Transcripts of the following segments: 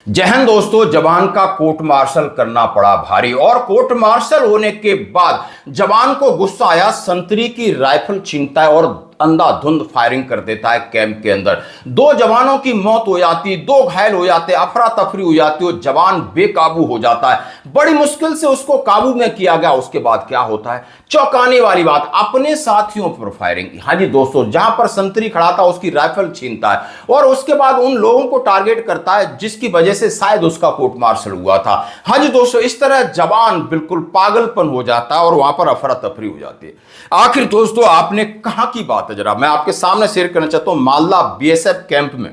जय हिंद दोस्तों। जवान का कोर्ट मार्शल करना पड़ा भारी और कोर्ट मार्शल होने के बाद जवान को गुस्सा आया, संतरी की राइफल छीनता है और अंधाधुंध फायरिंग कर देता है कैंप के अंदर। दो जवानों की मौत हो जाती, दो घायल हो जाते, अफरा तफरी हो जाती और जवान बेकाबू हो जाता है। बड़ी मुश्किल से उसको काबू में किया गया। उसके बाद क्या होता है, चौंकाने वाली बात, अपने साथियों पर फायरिंग। हाँ जी दोस्तों, जहां पर संतरी खड़ा था उसकी राइफल छीनता है और उसके बाद उन लोगों को टारगेट करता है जिसकी वजह से शायद उसका कोर्ट मार्शल हुआ था। हाँ जी दोस्तों, इस तरह जवान बिल्कुल पागलपन हो जाता है और वहां पर अफरा तफरी हो जाती है। आखिर दोस्तों, आपने कहां की बात है, जरा मैं आपके सामने शेयर करना चाहता हूं। मालदा बीएसएफ कैंप में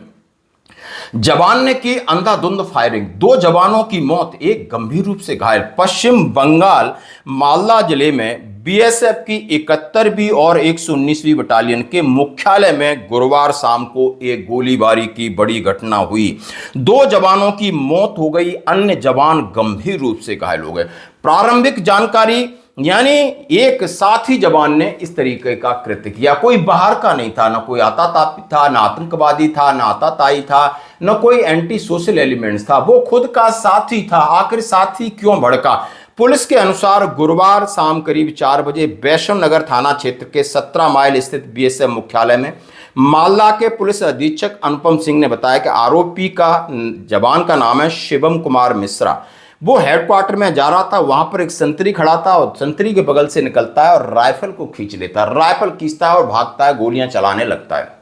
जवान ने की अंधाधुंध फायरिंग, दो जवानों की मौत, एक गंभीर रूप से घायल। पश्चिम बंगाल मालदा जिले में बीएसएफ की 71वीं और 119वीं बटालियन के मुख्यालय में गुरुवार शाम को एक गोलीबारी की बड़ी घटना हुई। दो जवानों की मौत हो गई, अन्य जवान गंभीर रूप से घायल हो गए। प्रारंभिक जानकारी यानी एक साथी जवान ने इस तरीके का कृत्य किया। कोई बाहर का नहीं था, ना कोई आतातापी था, ना आतंकवादी था, ना आताताई था, न कोई एंटी सोशल एलिमेंट्स था, वो खुद का साथी था। आखिर साथी क्यों भड़का? पुलिस के अनुसार गुरुवार शाम करीब 4 बजे वैष्णव नगर थाना क्षेत्र के 17 माइल स्थित बीएसएफ मुख्यालय में मालदा के पुलिस अधीक्षक अनुपम सिंह ने बताया कि आरोपी का जवान का नाम है शिवम कुमार मिश्रा। वो हेडक्वार्टर में जा रहा था, वहां पर एक संतरी खड़ा था और संतरी के बगल से निकलता है और राइफल को खींच लेता है। राइफल खींचता है और भागता है, गोलियां चलाने लगता है।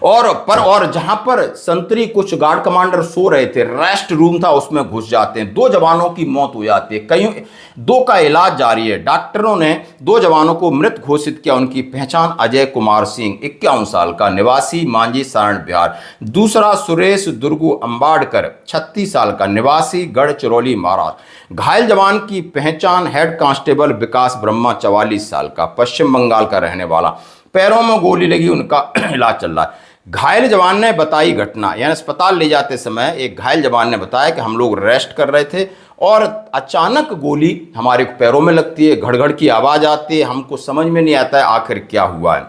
और जहां पर संतरी कुछ गार्ड कमांडर सो रहे थे, रेस्ट रूम था, उसमें घुस जाते हैं। दो जवानों की मौत हो जाती है, कई दो का इलाज जारी है। डॉक्टरों ने दो जवानों को मृत घोषित किया। उनकी पहचान अजय कुमार सिंह 51 साल का, निवासी मांझी सारण बिहार। दूसरा सुरेश दुर्गु अंबाड़कर 36 साल का, निवासी गढ़चिरौली महाराष्ट्र। घायल जवान की पहचान हेड कांस्टेबल विकास ब्रह्मा 44 साल का, पश्चिम बंगाल का रहने वाला। पैरों में गोली लगी, उनका इलाज चल रहा है। घायल जवान ने बताई घटना, यानी अस्पताल ले जाते समय एक घायल जवान ने बताया कि हम लोग रेस्ट कर रहे थे और अचानक गोली हमारे पैरों में लगती है, घड़ घड़ की आवाज आती है, हमको समझ में नहीं आता है आखिर क्या हुआ है।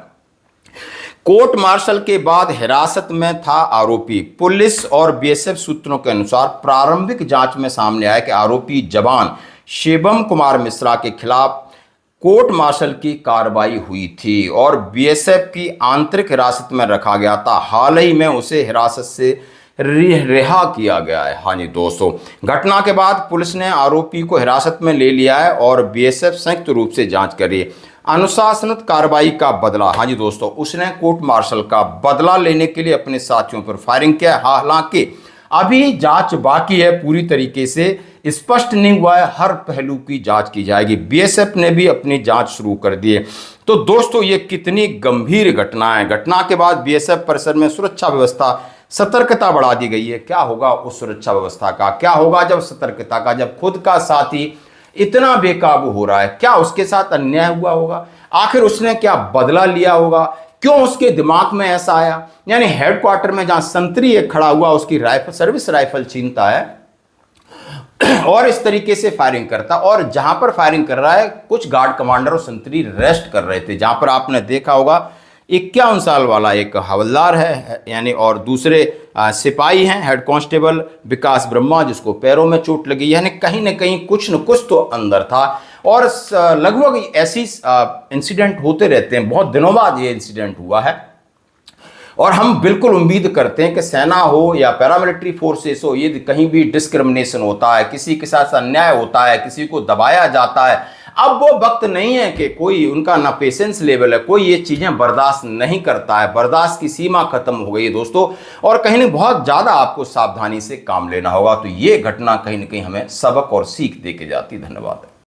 कोर्ट मार्शल के बाद हिरासत में था आरोपी। पुलिस और बीएसएफ सूत्रों के अनुसार प्रारंभिक जांच में सामने आया कि आरोपी जवान शिवम कुमार मिश्रा के खिलाफ कोर्ट मार्शल की कार्रवाई हुई थी और बीएसएफ की आंतरिक हिरासत में रखा गया था। हाल ही में उसे हिरासत से रिहा किया गया है। हाँ जी दोस्तों, घटना के बाद पुलिस ने आरोपी को हिरासत में ले लिया है और बीएसएफ संयुक्त रूप से जांच कर रही है। अनुशासनिक कार्रवाई का बदला। हाँ जी दोस्तों, उसने कोर्ट मार्शल का बदला लेने के लिए अपने साथियों पर फायरिंग किया। हालांकि अभी जांच बाकी है, पूरी तरीके से स्पष्ट नहीं हुआ है, हर पहलू की जांच की जाएगी। बीएसएफ ने भी अपनी जांच शुरू कर दी है। तो दोस्तों, ये कितनी गंभीर घटना है। घटना के बाद बीएसएफ परिसर में सुरक्षा व्यवस्था, सतर्कता बढ़ा दी गई है। क्या होगा उस सुरक्षा व्यवस्था का, क्या होगा जब सतर्कता का, जब खुद का साथी इतना बेकाबू हो रहा है, क्या उसके साथ अन्याय हुआ होगा? आखिर उसने क्या बदला लिया होगा? क्यों उसके दिमाग में ऐसा आया? यानी हेडक्वार्टर में जहां संतरी एक खड़ा हुआ, उसकी राइफल, सर्विस राइफल छीनता है और इस तरीके से फायरिंग करता। और जहां पर फायरिंग कर रहा है, कुछ गार्ड कमांडर और संतरी रेस्ट कर रहे थे। जहां पर आपने देखा होगा 51 साल वाला एक हवलदार है, यानी और दूसरे सिपाही हैं हेड कांस्टेबल विकास ब्रह्मा, जिसको पैरों में चोट लगी। यानी कहीं ना कहीं कुछ न कुछ तो अंदर था और लगभग ऐसी इंसिडेंट होते रहते हैं। बहुत दिनों बाद ये इंसिडेंट हुआ है और हम बिल्कुल उम्मीद करते हैं कि सेना हो या पैरामिलिट्री फोर्सेस हो, ये कहीं भी डिस्क्रिमिनेशन होता है, किसी के साथ अन्याय होता है, किसी को दबाया जाता है। अब वो वक्त नहीं है कि कोई, उनका ना पेशेंस लेवल है, कोई ये चीज़ें बर्दाश्त नहीं करता है। बर्दाश्त की सीमा खत्म हो गई है दोस्तों, और कहीं ना बहुत ज़्यादा आपको सावधानी से काम लेना होगा। तो ये घटना कहीं ना कहीं हमें सबक और सीख दे के जाती। धन्यवाद।